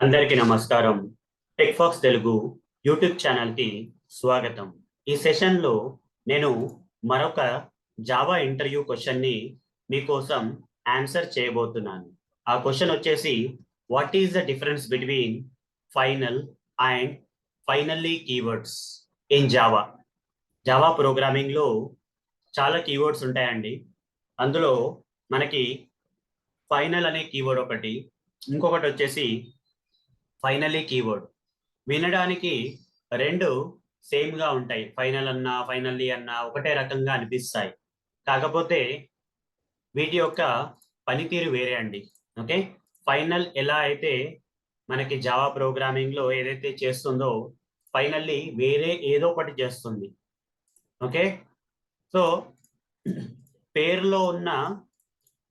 అందరికీ నమస్కారం. Tech pox Telugu YouTube ఛానల్కి స్వాగతం. ఈ సెషన్లో నేను మరొక జావా ఇంటర్వ్యూ క్వశ్చన్ని మీకోసం ఆన్సర్ చేయబోతున్నాను. ఆ క్వశ్చన్ వచ్చేసి what is the difference between final and finally keywords in Java. Java ప్రోగ్రామింగ్లో చాలా కీవర్డ్స్ ఉంటాయండి. అందులో మనకి ఫైనల్ అనే కీవర్డ్ ఒకటి, ఇంకొకటి వచ్చేసి ఫైనల్లీ కీవర్డ్. వినడానికి రెండు సేమ్ గా ఉంటాయి. ఫైనల్ అన్నా ఫైనల్లీ అన్నా ఒకటే రకంగా అనిపిస్తాయి. కాకపోతే వీటి యొక్క పనితీరు వేరే అండి. ఓకే, ఫైనల్ ఎలా అయితే మనకి జావా ప్రోగ్రామింగ్ లో ఏదైతే చేస్తుందో ఫైనల్లీ వేరే ఏదో ఒకటి చేస్తుంది. ఓకే, సో పేరులో ఉన్న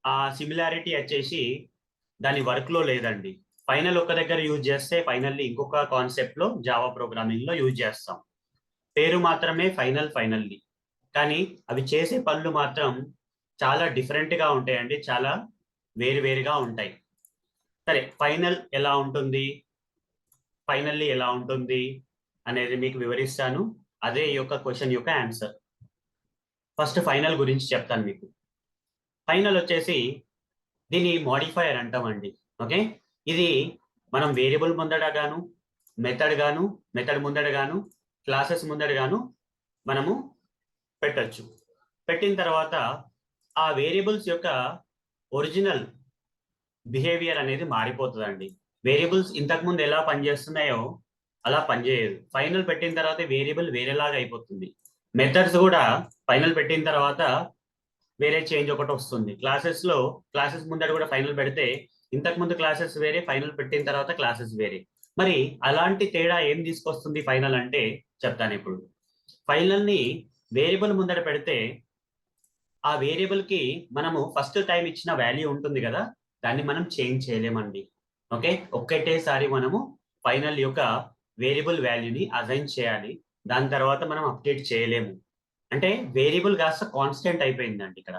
ఆ సిమిలారిటీ వచ్చేసి దాని వర్క్ లో లేదండి. ఫైనల్ ఒక దగ్గర యూజ్ చేస్తే ఫైనల్లీ ఇంకొక కాన్సెప్ట్ లో జావా ప్రోగ్రామింగ్ లో యూజ్ చేస్తాం. పేరు మాత్రమే ఫైనల్ ఫైనల్లీ, కానీ అవి చేసే పనులు మాత్రం చాలా డిఫరెంట్ గా ఉంటాయండి. చాలా వేరువేరుగా ఉంటాయి. సరే, ఫైనల్ ఎలా ఉంటుంది, ఫైనల్లీ ఎలా ఉంటుంది అనేది మీకు వివరిస్తాను. అదే ఈ యొక్క క్వశ్చన్ యొక్క ఆన్సర్. ఫస్ట్ ఫైనల్ గురించి చెప్తాను మీకు. ఫైనల్ వచ్చేసి దీన్ని మోడిఫైయర్ అంటామండి. ఓకే, ఇది మనం వేరియబుల్ ముందట గాను, మెథడ్ ముందట గాను, క్లాసెస్ ముందట గాను మనము పెట్టచ్చు. పెట్టిన తర్వాత ఆ వేరియబుల్స్ యొక్క ఒరిజినల్ బిహేవియర్ అనేది మారిపోతుందండి. వేరియబుల్స్ ఇంతకుముందు ఎలా పనిచేస్తున్నాయో అలా పనిచేయదు. ఫైనల్ పెట్టిన తర్వాత వేరియబుల్ వేరేలాగా అయిపోతుంది. మెథడ్స్ కూడా ఫైనల్ పెట్టిన తర్వాత వేరే చేంజ్ ఒకటి వస్తుంది. క్లాసెస్ ముందర కూడా ఫైనల్ పెడితే ఇంతకు ముందు క్లాసెస్ వేరే, ఫైనల్ పెట్టిన తర్వాత క్లాసెస్ వేరే. మరి అలాంటి తేడా ఏం తీసుకొస్తుంది ఫైనల్ అంటే చెప్తాను ఇప్పుడు. ఫైనల్ ని వేరియబుల్ ముందర పెడితే ఆ వేరియబుల్ కి మనము ఫస్ట్ టైం ఇచ్చిన వాల్యూ ఉంటుంది కదా, దాన్ని మనం చేంజ్ చేయలేమండి. ఓకే, ఒక్కటేసారి మనము ఫైనల్ యొక్క వేరియబుల్ వాల్యూని అసైన్ చేయాలి. దాని తర్వాత మనం అప్డేట్ చేయలేము. అంటే వేరియబుల్ కాస్త కాన్స్టెంట్ అయిపోయిందండి ఇక్కడ.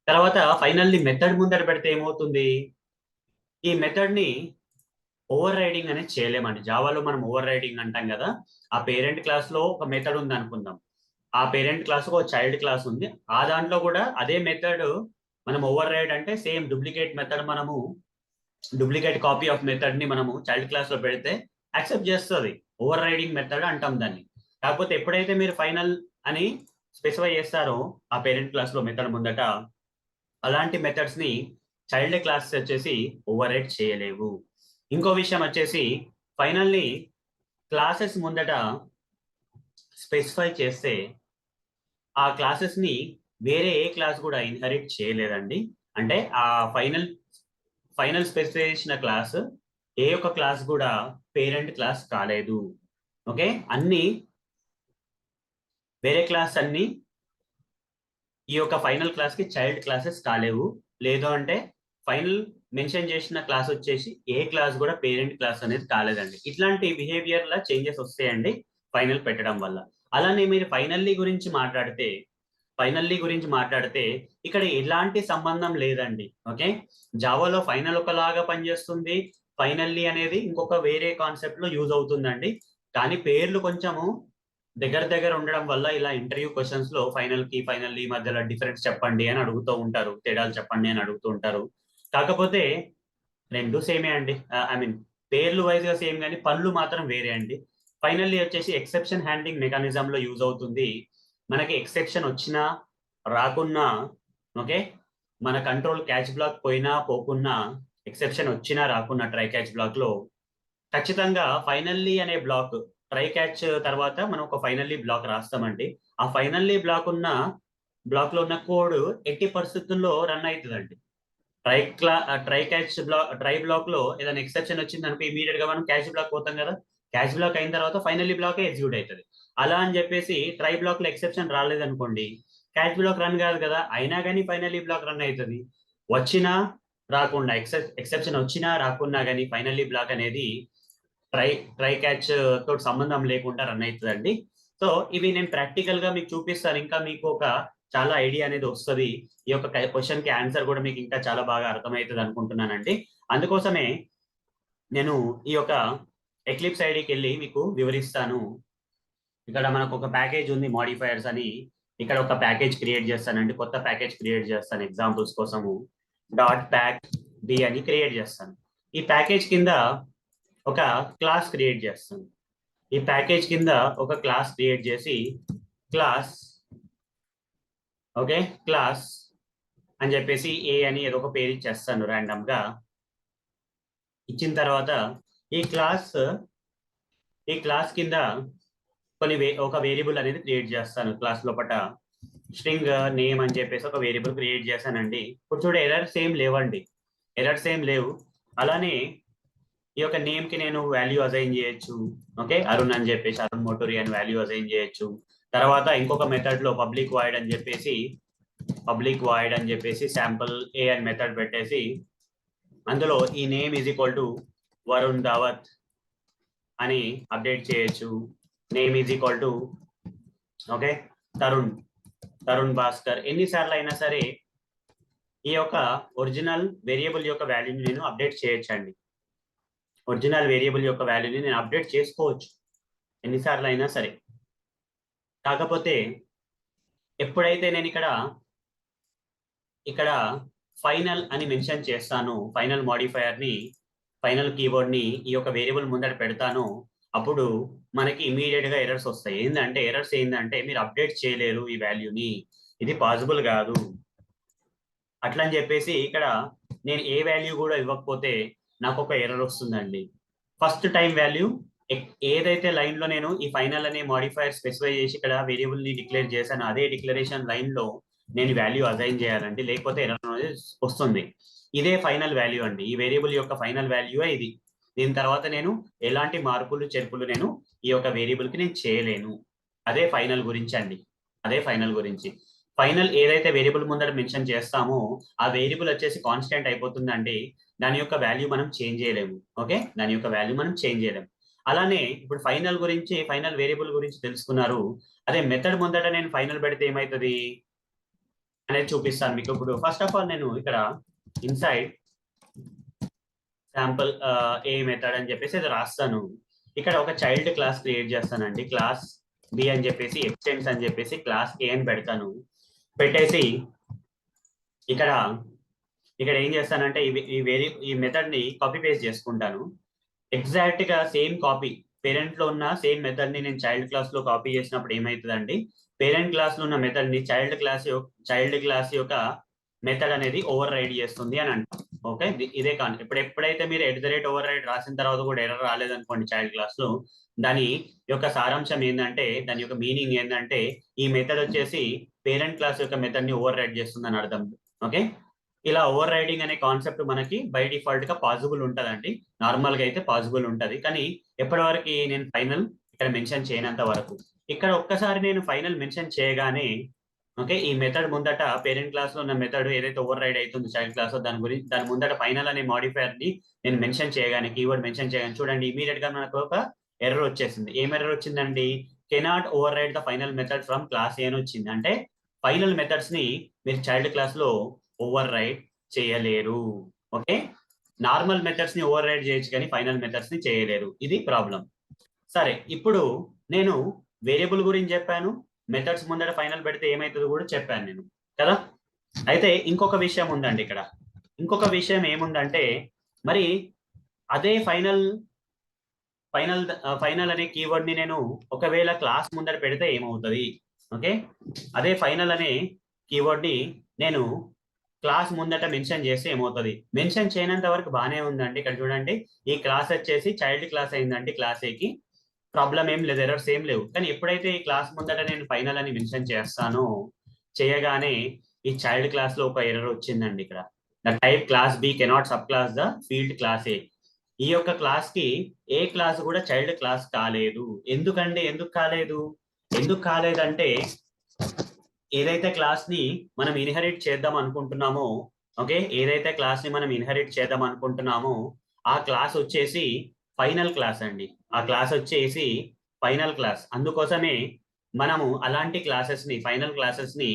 తర్వాత ఫైనల్లీ మెథడ్ ముందర పెడితే ఏమవుతుంది, ఈ మెథడ్ ని ఓవర్ రైడింగ్ అనేది చేయలేమండి. జావాలో మనం ఓవర్ రైడింగ్ అంటాం కదా. ఆ పేరెంట్ క్లాస్ లో ఒక మెథడ్ ఉంది అనుకుందాం. ఆ పేరెంట్ క్లాస్ ఒక చైల్డ్ క్లాస్ ఉంది. ఆ దాంట్లో కూడా అదే మెథడ్ మనం ఓవర్ రైడ్ అంటే సేమ్ డూప్లికేట్ మెథడ్, మనము డూప్లికేట్ కాపీ ఆఫ్ మెథడ్ ని మనము చైల్డ్ క్లాస్ లో పెడితే యాక్సెప్ట్ చేస్తుంది. ఓవర్ రైడింగ్ మెథడ్ అంటాం దాన్ని. కాకపోతే ఎప్పుడైతే మీరు ఫైనల్ అని స్పెసిఫై చేస్తారో ఆ పేరెంట్ క్లాస్ లో మెథడ్ ముందట, అలాంటి మెథడ్స్ ని చైల్డ్ క్లాస్ వచ్చేసి ఓవర్ రైడ్ చేయలేవు. ఇంకో విషయం వచ్చేసి ఫైనల్లీ క్లాసెస్ ముందట స్పెసిఫై చేస్తే ఆ క్లాసెస్ ని వేరే ఏ క్లాస్ కూడా ఇన్హెరిట్ చేయలేదండి. అంటే ఆ ఫైనల్ స్పెసిఫై చేసిన క్లాస్ ఏ ఒక్క క్లాస్ కూడా పేరెంట్ క్లాస్ కాలేదు. ఓకే, అన్ని వేరే క్లాస్ అన్ని ఈ యొక్క ఫైనల్ క్లాస్ కి చైల్డ్ క్లాసెస్ కాలేవు. లేదు అంటే ఫైనల్ మెన్షన్ చేసిన క్లాస్ వచ్చేసి ఏ క్లాస్ కూడా పేరెంట్ క్లాస్ అనేది కాలేదండి. ఇట్లాంటి బిహేవియర్ లా చేంజెస్ వస్తాయండి ఫైనల్ పెట్టడం వల్ల. అలానే మీరు ఫైనల్లీ గురించి మాట్లాడితే ఇక్కడ ఎలాంటి సంబంధం లేదండి. ఓకే, జావాలో ఫైనల్ ఒకలాగా పనిచేస్తుంది, ఫైనల్లీ అనేది ఇంకొక వేరే కాన్సెప్ట్ లో యూజ్ అవుతుందండి. కానీ పేర్లు కొంచెము దగ్గర ఉండడం వల్ల ఇలా ఇంటర్వ్యూ క్వశ్చన్స్ లో ఫైనల్లీ మధ్యలో డిఫరెన్స్ చెప్పండి అని అడుగుతూ ఉంటారు, తేడాలు చెప్పండి అని అడుగుతూ ఉంటారు. కాకపోతే రెండు సేమే అండి. ఐ మీన్ పేర్లు వైజ్ గా సేమ్, కానీ పనులు మాత్రం వేరే అండి. ఫైనల్లీ వచ్చేసి ఎక్సెప్షన్ హ్యాండ్లింగ్ మెకానిజం లో యూజ్ అవుతుంది. మనకి ఎక్సెప్షన్ వచ్చినా రాకున్నా, ఓకే, మన కంట్రోల్ క్యాచ్ బ్లాక్ పోయినా పోకున్నా, ఎక్సెప్షన్ వచ్చినా రాకున్నా ట్రై క్యాచ్ బ్లాక్ లో ఖచ్చితంగా ఫైనల్లీ అనే బ్లాక్, ట్రై క్యాచ్ తర్వాత మనం ఒక ఫైనల్లీ బ్లాక్ రాస్తామండి. ఆ ఫైనల్లీ బ్లాక్ లో ఉన్న కోడ్ ఎట్టి పరిస్థితుల్లో రన్ అవుతుందండి. ట్రై బ్లాక్ లో ఏదైనా ఎక్సెప్షన్ వచ్చింది అనుకో, ఇమీడియట్ గా మనం క్యాచ్ బ్లాక్ పోతాం కదా. క్యాచ్ బ్లాక్ అయిన తర్వాత ఫైనల్లీ బ్లాక్ ఎగ్జిక్యూట్ అవుతుంది. అలా అని చెప్పేసి ట్రై బ్లాక్ లో ఎక్సెప్షన్ రాలేదనుకోండి, క్యాచ్ బ్లాక్ రన్ కాదు కదా, అయినా కానీ ఫైనల్లీ బ్లాక్ రన్ అవుతుంది. వచ్చినా రాకుండా, ఎక్సెప్షన్ వచ్చినా రాకున్నా కానీ ఫైనల్లీ బ్లాక్ అనేది ట్రై ట్రై క్యాచ్ తోటి సంబంధం లేకుండా రన్ అవుతుందండి. సో ఇవి నేను ప్రాక్టికల్ గా మీకు చూపిస్తాను. ఇంకా మీకు ఒక చాలా ఐడియా అనేది వస్తుంది. ఈ యొక్క క్వశ్చన్ కి ఆన్సర్ కూడా మీకు ఇంకా చాలా బాగా అర్థమవుతుంది అనుకుంటున్నానండి. అందుకోసమే నేను ఈ యొక్క ఎక్లిప్స్ ఐడికి వెళ్ళి మీకు వివరిస్తాను. ఇక్కడ మనకు ఒక ప్యాకేజ్ ఉంది మాడిఫైయర్స్ అని. ఇక్కడ ఒక ప్యాకేజ్ క్రియేట్ చేస్తానండి, కొత్త ప్యాకేజ్ క్రియేట్ చేస్తాను ఎగ్జాంపుల్స్ కోసము. డాట్ ప్యాక్ బి అని క్రియేట్ చేస్తాను. ఈ ప్యాకేజ్ కింద ఒక క్లాస్ క్రియేట్ చేస్తాను. ఈ ప్యాకేజ్ కింద ఒక క్లాస్ క్రియేట్ చేసి క్లాస్ ఓకే క్లాస్ అని చెప్పేసి ఏ అని ఏదో ఒక పేరు ఇచ్చేస్తాను ర్యాండమ్ గా. ఇచ్చిన తర్వాత ఈ క్లాస్ కింద ఒక వేరియబుల్ అనేది క్రియేట్ చేస్తాను. క్లాస్ లోపల స్ట్రింగ్ నేమ్ అని చెప్పేసి ఒక వేరియబుల్ క్రియేట్ చేశానండి. ఇప్పుడు చూడ ఎర్రర్స్ ఏం లేవండి, ఎర్రర్స్ ఏం లేవు. అలానే ఈ యొక్క నేమ్ కి నేను వాల్యూ అసైన్ చేయొచ్చు. ఓకే, అరుణ్ అని చెప్పేసి అరుణ్ మోటూరి అని వాల్యూ అసైన్ చేయొచ్చు. తర్వాత ఇంకొక మెథడ్ లో పబ్లిక్ వాయిడ్ అని చెప్పేసి శాంపుల్ ఏ అని మెథడ్ పెట్టేసి అందులో ఈ name is equal to Varun దావత్ అని అప్డేట్ చేయొచ్చు. Name is equal to okay Tarun Bhaskar. ఎన్నిసార్లు అయినా సరే ఈ యొక్క ఒరిజినల్ వేరియబుల్ యొక్క వాల్యూని నేను అప్డేట్ చేయొచ్చండి. ఒరిజినల్ వేరియబుల్ యొక్క వాల్యూని నేను అప్డేట్ చేసుకోవచ్చు ఎన్నిసార్లు అయినా సరే. కాకపోతే ఎప్పుడైతే నేను ఇక్కడ ఫైనల్ అని మెన్షన్ చేస్తాను, ఫైనల్ మాడిఫైయర్ ని, ఫైనల్ కీవర్డ్ ని ఈ యొక్క వేరియబుల్ ముందర పెడతాను, అప్పుడు మనకి ఇమీడియట్ గా ఎర్రర్స్ వస్తాయి. ఎర్రర్స్ ఏంటంటే మీరు అప్డేట్ చేయలేరు ఈ వాల్యూని, ఇది పాసిబుల్ కాదు అట్లా అని చెప్పేసి ఇక్కడ నేను ఏ వాల్యూ కూడా ఇవ్వకపోతే నాకు ఒక ఎర్రర్ వస్తుందండి. ఫస్ట్ టైం వాల్యూ ఏదైతే లైన్ లో నేను ఈ ఫైనల్ అనే మాడిఫైయర్ స్పెసిఫై చేసి ఇక్కడ వేరియబుల్ ని డిక్లేర్ చేశాను, అదే డిక్లరేషన్ లైన్ లో నేను వాల్యూ అసైన్ చేయాలండి, లేకపోతే ఎర్రర్ అనేది వస్తుంది. ఇదే ఫైనల్ వాల్యూ అండి, ఈ వేరియబుల్ యొక్క ఫైనల్ వాల్యూ ఇది. దీని తర్వాత నేను ఎలాంటి మార్పులు చేర్పులు నేను ఈ యొక్క వేరియబుల్ కి నేను చేయలేను. అదే ఫైనల్ గురించి అండి, అదే ఫైనల్ గురించి. ఫైనల్ ఏదైతే వేరియబుల్ ముందర మెన్షన్ చేస్తామో ఆ వేరియబుల్ వచ్చేసి కాన్స్టెంట్ అయిపోతుందండి, దాని యొక్క వాల్యూ మనం చేంజ్ చేయలేము. ఓకే, దాని యొక్క వాల్యూ మనం చేంజ్ చేయలేము. అలానే ఇప్పుడు ఫైనల్ వేరియబుల్ గురించి తెలుసుకున్నారు. అదే మెథడ్ ముందట నేను ఫైనల్ పెడితే ఏమవుతుంది అనేది చూపిస్తాను మీకు. ఇప్పుడు ఫస్ట్ ఆఫ్ ఆల్ నేను ఇక్కడ ఇన్సైడ్ శాంపుల్ ఏ మెథడ్ అని చెప్పేసి అది రాస్తాను. ఇక్కడ ఒక చైల్డ్ క్లాస్ క్రియేట్ చేస్తానండి, క్లాస్ బి అని చెప్పేసి ఎక్స్టెండ్స్ అని చెప్పేసి క్లాస్ ఏ అని పెడతాను. పెట్టేసి ఇక్కడ ఏం చేస్తానంటే ఈ మెథడ్ ని కాపీ పేస్ట్ చేసుకుంటాను. ఎగ్జాక్ట్ గా సేమ్ కాపీ పేరెంట్ లో ఉన్న సేమ్ మెథడ్ ని నేను చైల్డ్ క్లాస్ లో కాపీ చేసినప్పుడు ఏమవుతుందండి, పేరెంట్ క్లాస్ లో ఉన్న మెథడ్ ని చైల్డ్ క్లాస్ యొక్క మెథడ్ అనేది ఓవర్ రైడ్ చేస్తుంది అని అంటాం. ఓకే, ఇదే కాదు. ఎప్పుడైతే మీరు ఓవర్ రైడ్ రాసిన తర్వాత కూడా ఎర్రర్ రాలేదనుకోండి చైల్డ్ క్లాస్ లో, దాని యొక్క సారాంశం ఏంటంటే, దాని యొక్క మీనింగ్ ఏంటంటే ఈ మెథడ్ వచ్చేసి పేరెంట్ క్లాస్ యొక్క మెథడ్ ని ఓవర్ రైడ్ చేస్తుంది అని అర్థం. ఓకే, ఇలా ఓవర్ రైడింగ్ అనే కాన్సెప్ట్ మనకి బై డిఫాల్ట్ గా పాసిబుల్ ఉంటదండి, నార్మల్ గా అయితే పాసిబుల్ ఉంటది. కానీ ఎప్పటి వరకు నేను ఫైనల్ ఇక్కడ మెన్షన్ చేయనంత వరకు. ఇక్కడ ఒక్కసారి నేను ఫైనల్ మెన్షన్ చేయగానే ఓకే, ఈ మెథడ్ ముందట పేరెంట్ క్లాస్ లో ఉన్న మెథడ్ ఏదైతే ఓవర్ రైడ్ అవుతుంది చైల్డ్ క్లాస్ లో, దాని ముందట ఫైనల్ అనే మాడిఫైయర్ ని నేను మెన్షన్ చేయగానే, కీవర్డ్ మెన్షన్ చేయగానే చూడండి ఇమీడియట్ గా మనకు ఒక ఎర్రర్ వచ్చేసింది. ఏం ఎర్రర్ వచ్చిందండి, cannot override the final method from class A అని వచ్చింది. అంటే ఫైనల్ మెథడ్స్ ని మీరు చైల్డ్ క్లాస్ లో ఓవర్ రైడ్ చేయలేరు. ఓకే, నార్మల్ మెథడ్స్ ని ఓవర్ రైడ్ చేయొచ్చు కానీ ఫైనల్ మెథడ్స్ ని చేయలేరు, ఇది ప్రాబ్లం. సరే, ఇప్పుడు నేను వేరియబుల్ గురించి చెప్పాను, మెథడ్స్ ముందర ఫైనల్ పెడితే ఏమవుతుందో కూడా చెప్పాను నేను కదా. అయితే ఇంకొక విషయం ఉందండి ఇక్కడ. ఇంకొక విషయం ఏముందంటే, మరి అదే ఫైనల్ అనే కీవర్డ్ ని నేను ఒకవేళ క్లాస్ ముందర పెడితే ఏమవుతుంది. ఓకే, అదే ఫైనల్ అనే కీవర్డ్ ని నేను క్లాస్ ముందట మెన్షన్ చేస్తే ఏమవుతుంది. మెన్షన్ చేయనంత వరకు బాగానే ఉందండి. ఇక్కడ చూడండి ఈ క్లాస్ వచ్చేసి చైల్డ్ క్లాస్ అయిందండి, క్లాస్ ఏకి ప్రాబ్లం ఏం లేదు, ఎర్రర్స్ ఏం లేవు. కానీ ఎప్పుడైతే ఈ క్లాస్ ముందట నేను ఫైనల్ అని మెన్షన్ చేస్తానో, చేయగానే ఈ చైల్డ్ క్లాస్ లో ఒక ఎర్రర్ వచ్చిందండి. ఇక్కడ the type class B cannot subclass the field class A. ఈ యొక్క క్లాస్ కి ఏ క్లాస్ కూడా చైల్డ్ క్లాస్ కాలేదు. ఎందుకు కాలేదంటే ఏదైతే క్లాస్ ని మనం ఇన్హెరిట్ చేద్దాం అనుకుంటున్నామో, ఓకే, ఏదైతే క్లాస్ ని మనం ఇన్హెరిట్ చేద్దాం అనుకుంటున్నామో ఆ క్లాస్ వచ్చేసి ఫైనల్ క్లాస్ అండి. ఆ క్లాస్ వచ్చేసి ఫైనల్ క్లాస్. అందుకోసమే మనము అలాంటి క్లాసెస్ ని, ఫైనల్ క్లాసెస్ ని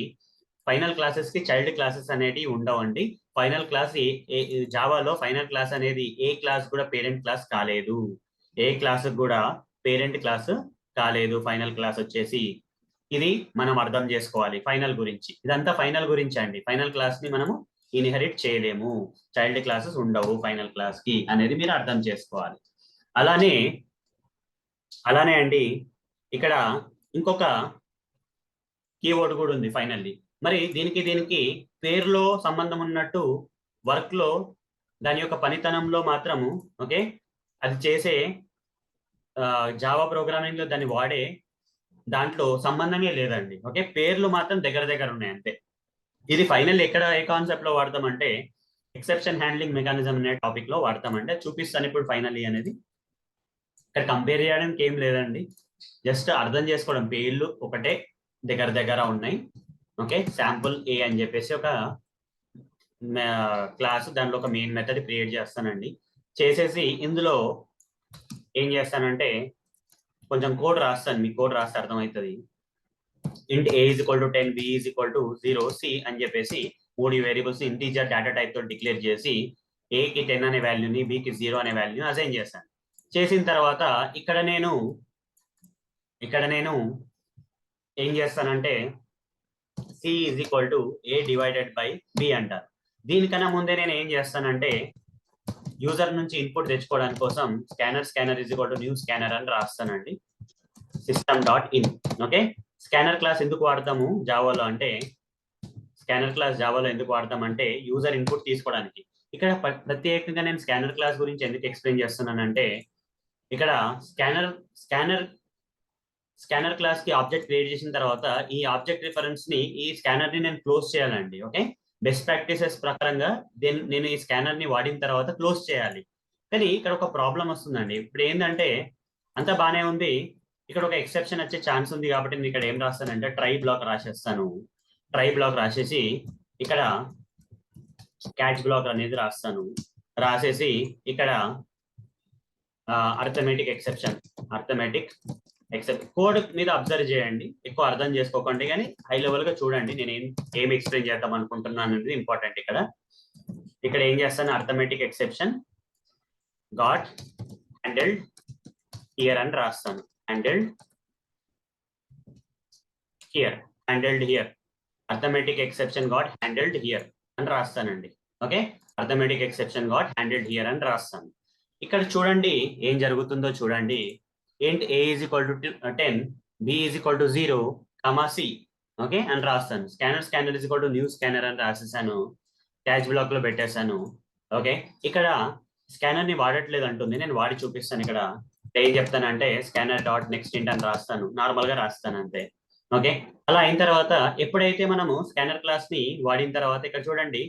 ఫైనల్ క్లాసెస్ కి చైల్డ్ క్లాసెస్ అనేవి ఉండవండి. ఫైనల్ క్లాస్ జావాలో ఫైనల్ క్లాస్ అనేది ఏ క్లాస్ కూడా పేరెంట్ క్లాస్ కాలేదు. ఏ క్లాస్ కూడా పేరెంట్ క్లాస్ కాలేదు ఫైనల్ క్లాస్ వచ్చేసి. ఇది మనం అర్థం చేసుకోవాలి ఫైనల్ గురించి. ఇదంతా ఫైనల్ గురించి అండి. ఫైనల్ క్లాస్ ని మనము ఇన్హెరిట్ చేయలేము, చైల్డ్ క్లాసెస్ ఉండవు ఫైనల్ క్లాస్ కి అనేది మీరు అర్థం చేసుకోవాలి. అలానే అండి ఇక్కడ ఇంకొక కీవర్డ్ కూడా ఉంది ఫైనల్లీ. మరి దీనికి పేరులో సంబంధం ఉన్నట్టు వర్క్ లో దాని యొక్క పనితనంలో మాత్రము ఓకే అది చేసే జావా ప్రోగ్రామింగ్ లో దాన్ని వాడే దాంట్లో సంబంధమే లేదండి. ఓకే, పేర్లు మాత్రం దగ్గర ఉన్నాయి అంతే. ఇది ఫైనల్ ఎక్కడ ఏ కాన్సెప్ట్ లో వాడతామంటే ఎక్సెప్షన్ హ్యాండ్లింగ్ మెకానిజం అనే టాపిక్ లో వాడతామంటే చూపిస్తాను ఇప్పుడు ఫైనల్లీ అనేది. ఇక్కడ కంపేర్ చేయడానికి ఏం లేదండి, జస్ట్ అర్థం చేసుకోవడం. పేర్లు ఒకటే దగ్గర ఉన్నాయి. ఓకే, శాంపుల్ ఏ అని చెప్పేసి ఒక క్లాస్, దాంట్లో ఒక మెయిన్ మెథడ్ క్రియేట్ చేస్తానండి. చేసేసి ఇందులో ఏం చేస్తానంటే కొంచెం కోడ్ రాస్తాను. మీ కోడ్ రాస్తే అర్థమవుతుంది. Int a is equal to 10, b is equal to 0, c అని చెప్పేసి 3 వేరియబుల్స్ ఇంటీజర్ డేటా టైప్ తో డిక్లేర్ చేసి ఏకి 10 అనే వాల్యూని, బికి 0 అనే వాల్యూని అసైన్ చేస్తాను. చేసిన తర్వాత ఇక్కడ నేను ఏం చేస్తానంటే C is equal to A divided by B అంటారు. దీనికన్నా ముందే నేను ఏం చేస్తానంటే యూజర్ నుంచి ఇన్పుట్ తెచ్చుకోవడానికి కోసం scanner is equal to new scanner అని రాస్తానండి. system.in. ఓకే, స్కానర్ క్లాస్ ఎందుకు వాడతాము జావాలో అంటే, స్కానర్ క్లాస్ జావాలో ఎందుకు వాడతామంటే యూజర్ ఇన్పుట్ తీసుకోవడానికి. ఇక్కడ ప్రత్యేకంగా నేను స్కానర్ క్లాస్ గురించి ఎందుకు ఎక్స్ప్లెయిన్ చేస్తున్నానంటే, ఇక్కడ స్కానర్ క్లాస్ కి ఆబ్జెక్ట్ క్రియేట్ చేసిన తర్వాత ఈ ఆబ్జెక్ట్ రిఫరెన్స్ ని, ఈ స్కానర్ ని నేను క్లోజ్ చేయాలండి. ఓకే, బెస్ట్ ప్రాక్టీసెస్ ప్రకారంగా నేను ఈ స్కానర్ ని వాడిన తర్వాత క్లోజ్ చేయాలి. కానీ ఇక్కడ ఒక ప్రాబ్లం వస్తుందండి. ఇప్పుడు ఏంటంటే అంతా బానే ఉంది, ఇక్కడ ఒక ఎక్సెప్షన్ వచ్చే ఛాన్స్ ఉంది. కాబట్టి నేను ఇక్కడ ఏం రాస్తానంటే ట్రై బ్లాక్ రాసేస్తాను. ట్రై బ్లాక్ రాసేసి ఇక్కడ క్యాచ్ బ్లాక్ అనేది రాస్తాను. రాసేసి ఇక్కడ అర్థమెటిక్ ఎక్సెప్షన్ కోడ్ మీద అబ్జర్వ్ చేయండి, ఎక్కువ అర్థం చేసుకోకండి, కానీ హై లెవెల్ గా చూడండి. నేను ఏం ఎక్స్ప్లెయిన్ చేద్దాం అనుకుంటున్నాను అనేది ఇంపార్టెంట్. ఇక్కడ ఏం చేస్తాను, arithmetic exception got handled here అని రాస్తాను. Handled here arithmetic exception got handled here అని రాస్తానండి. Okay, arithmetic exception got handled here అని రాస్తాను. ఇక్కడ చూడండి ఏం జరుగుతుందో చూడండి. Int a is equal to 10, b is equal to 0, c okay అని రాస్తాను. Scanner is equal to new scanner అని రాసేసాను. క్యాచ్ బ్లాక్ లో పెట్టేశాను. ఓకే, ఇక్కడ స్కానర్ ని వాడట్లేదు అంటుంది, నేను వాడి చూపిస్తాను. ఇక్కడ ఏం చెప్తానంటే స్కానర్ డాట్ నెక్స్ట్ ఇంట్ అని రాస్తాను, నార్మల్ గా రాస్తాను అంతే. ఓకే, అలా అయిన తర్వాత ఎప్పుడైతే మనము స్కానర్ క్లాస్ ని వాడిన తర్వాత ఇక్కడ చూడండి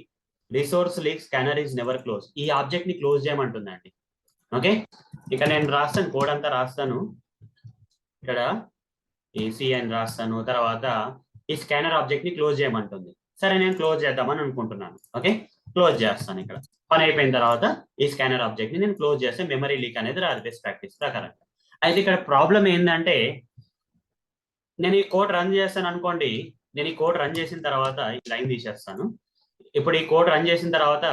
resource leak scanner is never close, ఈ ఆబ్జెక్ట్ ని క్లోజ్ చేయమంటుందండి. ఓకే, ఇక్కడ నేను రాస్తాను, కోడ్ అంతా రాస్తాను. ఇక్కడ ఏసీ అని రాస్తాను. తర్వాత ఈ స్కానర్ ఆబ్జెక్ట్ ని క్లోజ్ చేయమంటుంది. సరే, నేను క్లోజ్ చేద్దామని అనుకుంటున్నాను. ఓకే, క్లోజ్ చేస్తాను. ఇక్కడ పని అయిపోయిన తర్వాత ఈ స్కానర్ ఆబ్జెక్ట్ ని నేను క్లోజ్ చేస్తే మెమరీ లీక్ అనేది రాదు బెస్ట్ ప్రాక్టీస్ ప్రకారంగా. అయితే ఇక్కడ ప్రాబ్లం ఏంటంటే, నేను ఈ కోడ్ రన్ చేస్తాను అనుకోండి. నేను ఈ కోడ్ రన్ చేసిన తర్వాత ఈ లైన్ తీసేస్తాను. ఇప్పుడు ఈ కోడ్ రన్ చేసిన తర్వాత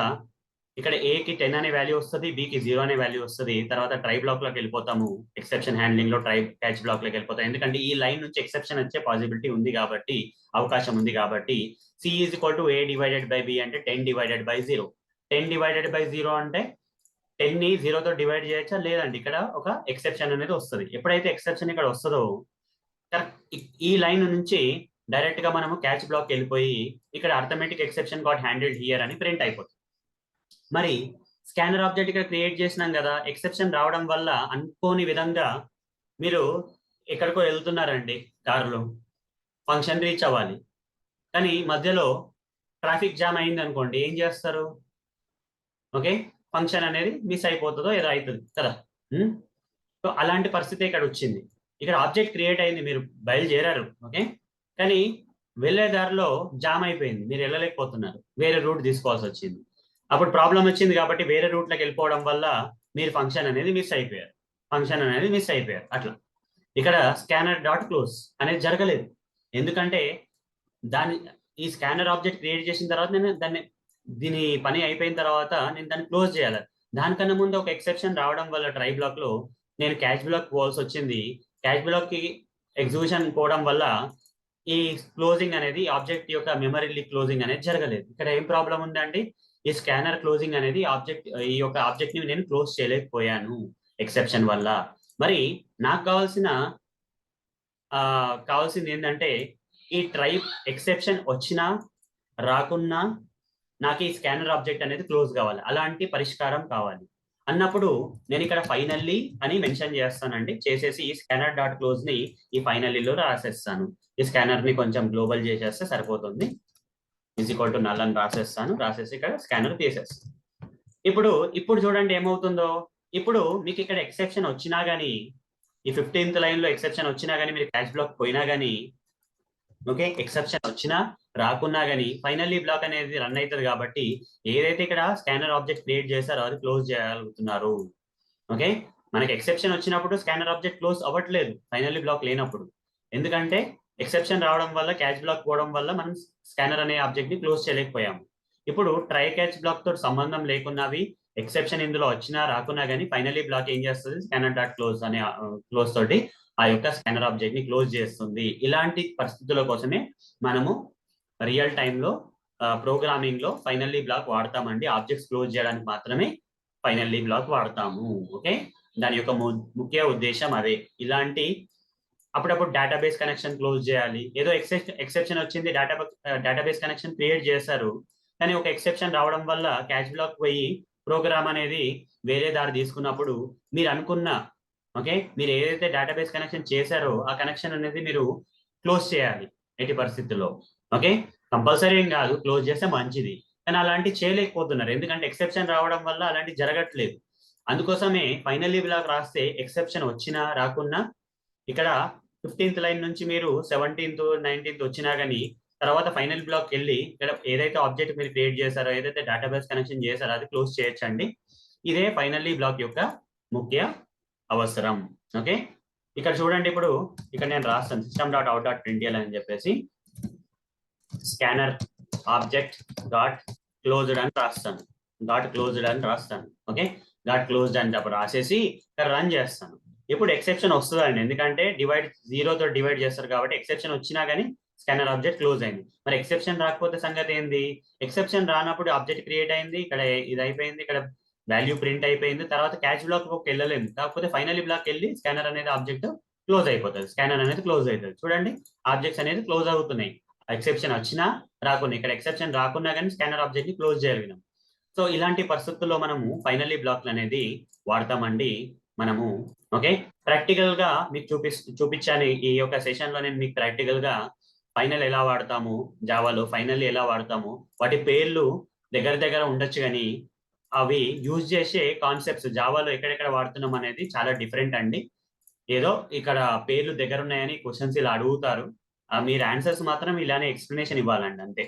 ఇక్కడ ఏకి 10 అనే వాల్యూ వస్తుంది, బికి 0 అనే వాల్యూ వస్తుంది. తర్వాత ట్రై బ్లాక్ లోకి వెళ్ళిపోతాము. ఎక్సెప్షన్ హ్యాండ్లింగ్ లో క్యాచ్ బ్లాక్ లోకి వెళ్ళిపోతాం. ఎందుకంటే ఈ లైన్ నుంచి ఎక్సెప్షన్ వచ్చే పాసిబిలిటీ ఉంది కాబట్టి, అవకాశం ఉంది కాబట్టి. C is equal to A divided by B అంటే 10 డివైడెడ్ బై 0. 10 డివైడెడ్ బై 0 అంటే 10 ని 0తో డివైడ్ చేయొచ్చా? లేదండి, ఇక్కడ ఒక ఎక్సెప్షన్ అనేది వస్తుంది. ఎప్పుడైతే ఎక్సెప్షన్ ఇక్కడ వస్తుందో ఈ లైన్ నుంచి డైరెక్ట్ గా మనము క్యాచ్ బ్లాక్ వెళ్ళిపోయి ఇక్కడ arithmetic exception got handled here అని ప్రింట్ అయిపోతుంది. మరి స్కానర్ ఆబ్జెక్ట్ ఇక్కడ క్రియేట్ చేసినాం కదా, ఎక్సెప్షన్ రావడం వల్ల అనుకోని విధంగా మీరు ఎక్కడికో వెళ్తున్నారండి కారులో, ఫంక్షన్ రీచ్ అవ్వాలి, కానీ మధ్యలో ట్రాఫిక్ జామ్ అయింది అనుకోండి, ఏం చేస్తారు? ఓకే, ఫంక్షన్ అనేది మిస్ అయిపోతుందో ఏదో అవుతుంది కదా. సో అలాంటి పరిస్థితి ఇక్కడ వచ్చింది. ఇక్కడ ఆబ్జెక్ట్ క్రియేట్ అయింది, మీరు బయలుదేరారు. ఓకే, కానీ వెళ్ళే దారిలో జామ్ అయిపోయింది, మీరు వెళ్ళలేకపోతున్నారు, వేరే రూట్ తీసుకోవాల్సి వచ్చింది. అప్పుడు ప్రాబ్లం వచ్చింది కాబట్టి వేరే రూట్లోకి వెళ్ళిపోవడం వల్ల మీరు ఫంక్షన్ అనేది మిస్ అయిపోయారు. అట్లా ఇక్కడ స్కానర్ డాట్ క్లోజ్ అనేది జరగలేదు. ఎందుకంటే ఈ స్కానర్ ఆబ్జెక్ట్ క్రియేట్ చేసిన తర్వాత నేను దీని పని అయిపోయిన తర్వాత నేను దాన్ని క్లోజ్ చేయాలి. దానికన్నా ముందు ఒక ఎక్సెప్షన్ రావడం వల్ల ట్రై బ్లాక్ లో నేను క్యాచ్ బ్లాక్ పోవాల్సి వచ్చింది. క్యాచ్ బ్లాక్ కి ఎగ్జిక్యూషన్ పోవడం వల్ల ఈ క్లోజింగ్ అనేది ఆబ్జెక్ట్ యొక్క మెమరీ క్లోజింగ్ అనేది జరగలేదు. ఇక్కడ ఏం ప్రాబ్లం ఉందండి, ఈ స్కానర్ క్లోజింగ్ అనేది ఈ యొక్క ఆబ్జెక్ట్ ని నేను క్లోజ్ చేయలేకపోయాను ఎక్సెప్షన్ వల్ల. మరి నాకు కావాల్సింది ఏంటంటే ఈ ట్రైప్ ఎక్సెప్షన్ వచ్చినా రాకున్నా నాకు ఈ స్కానర్ ఆబ్జెక్ట్ అనేది క్లోజ్ కావాలి, అలాంటి పరిష్కారం కావాలి అన్నప్పుడు నేను ఇక్కడ ఫైనల్లీ అని మెన్షన్ చేస్తానండి. చేసేసి ఈ స్కానర్ డాట్ క్లోజ్ ని ఈ ఫైనల్లీలో రాసేస్తాను. ఈ స్కానర్ ని కొంచెం గ్లోబల్ చేసేస్తే సరిపోతుంది. ఈజ్ ఈక్వల్ టు నల్ అని రాసేస్తాను. రాసేసి ఇక్కడ స్కానర్ తీసేస్తాను. ఇప్పుడు చూడండి ఏమవుతుందో. ఇప్పుడు మీకు ఇక్కడ ఎక్సెప్షన్ వచ్చినా గానీ, ఈ 15th లైన్ లో ఎక్సెప్షన్ వచ్చినా గానీ, మీరు క్యాచ్ బ్లాక్ పోయినా గానీ, ఓకే, ఎక్సెప్షన్ వచ్చినా రాకున్నా గానీ ఫైనల్లీ బ్లాక్ అనేది రన్ అవుతుంది. కాబట్టి ఏదైతే ఇక్కడ స్కానర్ ఆబ్జెక్ట్ క్రియేట్ చేశారో అది క్లోజ్ చేయగలుగుతున్నారు. ఓకే, మనకి ఎక్సెప్షన్ వచ్చినప్పుడు స్కానర్ ఆబ్జెక్ట్ క్లోజ్ అవ్వట్లేదు ఫైనల్లీ బ్లాక్ లేనప్పుడు. ఎందుకంటే ఎక్సెప్షన్ రావడం వల్ల, క్యాచ్ బ్లాక్ పోవడం వల్ల మనం స్కానర్ అనే ఆబ్జెక్ట్ ని క్లోజ్ చేయలేకపోయాము. ఇప్పుడు ట్రై క్యాచ్ బ్లాక్ తో సంబంధం లేకున్నవి ఎక్సెప్షన్ ఇందులో వచ్చినా రాకున్నా కానీ ఫైనల్లీ బ్లాక్ ఏం చేస్తుంది, స్కానర్ డాట్ క్లోజ్ అనే క్లోజ్ తోటి ఆ యొక్క స్కానర్ ఆబ్జెక్ట్ ని క్లోజ్ చేస్తుంది. ఇలాంటి పరిస్థితుల కోసమే మనము రియల్ టైంలో ప్రోగ్రామింగ్ లో ఫైనల్లీ బ్లాక్ వాడతామండి. ఆబ్జెక్ట్స్ క్లోజ్ చేయడానికి మాత్రమే ఫైనల్లీ బ్లాక్ వాడతాము. ఓకే, దాని యొక్క ముఖ్య ఉద్దేశం అదే. ఇలాంటి అప్పుడప్పుడు డేటాబేస్ కనెక్షన్ క్లోజ్ చేయాలి, ఏదో ఎక్సెప్షన్ వచ్చింది, డేటాబేస్ కనెక్షన్ క్రియేట్ చేశారు, కానీ ఒక ఎక్సెప్షన్ రావడం వల్ల క్యాచ్ బ్లాక్ పోయి ప్రోగ్రామ్ అనేది వేరే దారి తీసుకున్నప్పుడు మీరు అనుకున్న, ఓకే, మీరు ఏదైతే డేటాబేస్ కనెక్షన్ చేశారో ఆ కనెక్షన్ అనేది మీరు క్లోజ్ చేయాలి ఎట్టి పరిస్థితుల్లో. ఓకే, కంపల్సరీ ఏం కాదు, క్లోజ్ చేస్తే మంచిది, కానీ అలాంటి చేయలేకపోతున్నారు. ఎందుకంటే ఎక్సెప్షన్ రావడం వల్ల అలాంటి జరగట్లేదు. అందుకోసమే ఫైనల్లీ బ్లాక్ రాస్తే ఎక్సెప్షన్ వచ్చినా రాకున్నా ఇక్కడ 15th లైన్ నుంచి మీరు 17th 19th వచ్చినా కానీ తర్వాత ఫైనల్ బ్లాక్ వెళ్ళి ఇక్కడ ఏదైతే ఆబ్జెక్ట్ మీరు క్రియేట్ చేశారో, ఏదైతే డేటాబేస్ కనెక్షన్ చేశారో అది క్లోజ్ చేయొచ్చండి. ఇదే ఫైనల్లీ బ్లాక్ యొక్క ముఖ్య అవసరం. ఓకే, ఇక్కడ చూడండి. ఇప్పుడు ఇక్కడ నేను రాస్తాను system.out.println అని చెప్పేసి స్కానర్ ఆబ్జెక్ట్ డాట్ క్లోజ్డ్ అని రాస్తాను. ఓకే, డాట్ క్లోజ్డ్ అని చెప్పి రాసేసి ఇక్కడ రన్ చేస్తాను. ఇప్పుడు ఎక్సెప్షన్ వస్తుందండి, ఎందుకంటే 0 తో డివైడ్ చేస్తారు కాబట్టి ఎక్సెప్షన్ వచ్చినా కానీ స్కానర్ ఆబ్జెక్ట్ క్లోజ్ అయింది. మరి ఎక్సెప్షన్ రాకపోతే సంగతి ఏంది? ఎక్సెప్షన్ రానప్పుడు ఆబ్జెక్ట్ క్రియేట్ అయింది, ఇక్కడ ఇది అయిపోయింది, ఇక్కడ వాల్యూ ప్రింట్ అయిపోయింది, తర్వాత క్యాచ్ బ్లాక్ వెళ్ళలేదు. కాకపోతే ఫైనల్లీ బ్లాక్ వెళ్ళి స్కానర్ అనేది ఆబ్జెక్ట్ క్లోజ్ అయిపోతుంది, స్కానర్ అనేది క్లోజ్ అవుతుంది. చూడండి, ఆబ్జెక్ట్స్ అనేది క్లోజ్ అవుతున్నాయి, ఎక్సెప్షన్ వచ్చినా రాకున్నా. ఇక్కడ ఎక్సెప్షన్ రాకున్నా కానీ స్కానర్ ఆబ్జెక్ట్ ని క్లోజ్ చేయగలిగినాం. సో ఇలాంటి పరిస్థితుల్లో మనము ఫైనల్లీ బ్లాక్ అనేది వాడతామండి మనము. ఓకే, ప్రాక్టికల్ గా మీకు చూపించాను ఈ యొక్క సెషన్ లో. నేను మీకు ప్రాక్టికల్ గా ఫైనల్ ఎలా వాడతాము, జావాలో ఫైనల్లీ ఎలా వాడతాము, వాటి పేర్లు దగ్గర ఉండొచ్చు, కానీ అవి యూజ్ చేసే కాన్సెప్ట్స్ జావాలో ఎక్కడెక్కడ వాడుతున్నాం అనేది చాలా డిఫరెంట్ అండి. ఏదో ఇక్కడ పేర్లు దగ్గర ఉన్నాయని క్వశ్చన్స్ ఇలా అడుగుతారు, మీరు ఆన్సర్స్ మాత్రం ఇలానే ఎక్స్ప్లెనేషన్ ఇవ్వాలండి అంతే.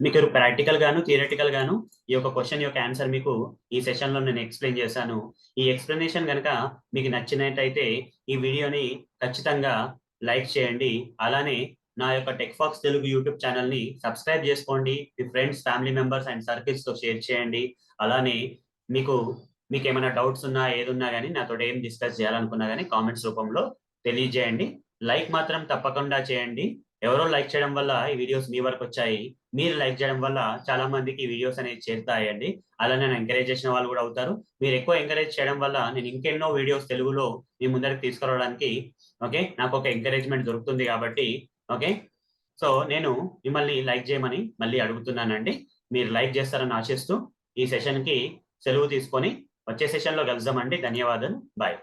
మీకు ప్రాక్టికల్ గాను థియరిటికల్ గాను ఈ యొక్క క్వశ్చన్ యొక్క ఆన్సర్ మీకు ఈ సెషన్ లో నేను ఎక్స్ప్లెయిన్ చేశాను. ఈ ఎక్స్ప్లెనేషన్ కనుక మీకు నచ్చినట్టయితే ఈ వీడియోని ఖచ్చితంగా లైక్ చేయండి. అలానే నా యొక్క టెక్ఫాక్స్ తెలుగు యూట్యూబ్ ఛానల్ ని సబ్స్క్రైబ్ చేసుకోండి. మీ friends, family members and circles తో షేర్ చేయండి. అలానే మీకు ఏమైనా డౌట్స్ ఉన్నా, ఏదున్నా కానీ నాతో ఏం డిస్కస్ చేయాలనుకున్నా కానీ కామెంట్స్ రూపంలో తెలియజేయండి. లైక్ మాత్రం తప్పకుండా చేయండి. ఎవరో లైక్ చేయడం వల్ల ఈ వీడియోస్ మీ వరకు వచ్చాయి. మీరు లైక్ చేయడం వల్ల చాలా మందికి ఈ వీడియోస్ అనేది చేరుతాయండి. అలానే నేను ఎంకరేజ్ చేసిన వాళ్ళు కూడా అవుతారు. మీరు ఎక్కువ ఎంకరేజ్ చేయడం వల్ల నేను ఇంకెన్నో వీడియోస్ తెలుగులో మీ ముందరికి తీసుకురావడానికి, ఓకే, నాకు ఒక ఎంకరేజ్మెంట్ దొరుకుతుంది కాబట్టి. ఓకే, సో నేను మిమ్మల్ని లైక్ చేయమని మళ్ళీ అడుగుతున్నానండి. మీరు లైక్ చేస్తారని ఆశిస్తూ ఈ సెషన్ కి సెలవు తీసుకొని వచ్చే సెషన్ లో కలుద్దామండి. ధన్యవాదాలు, బాయ్.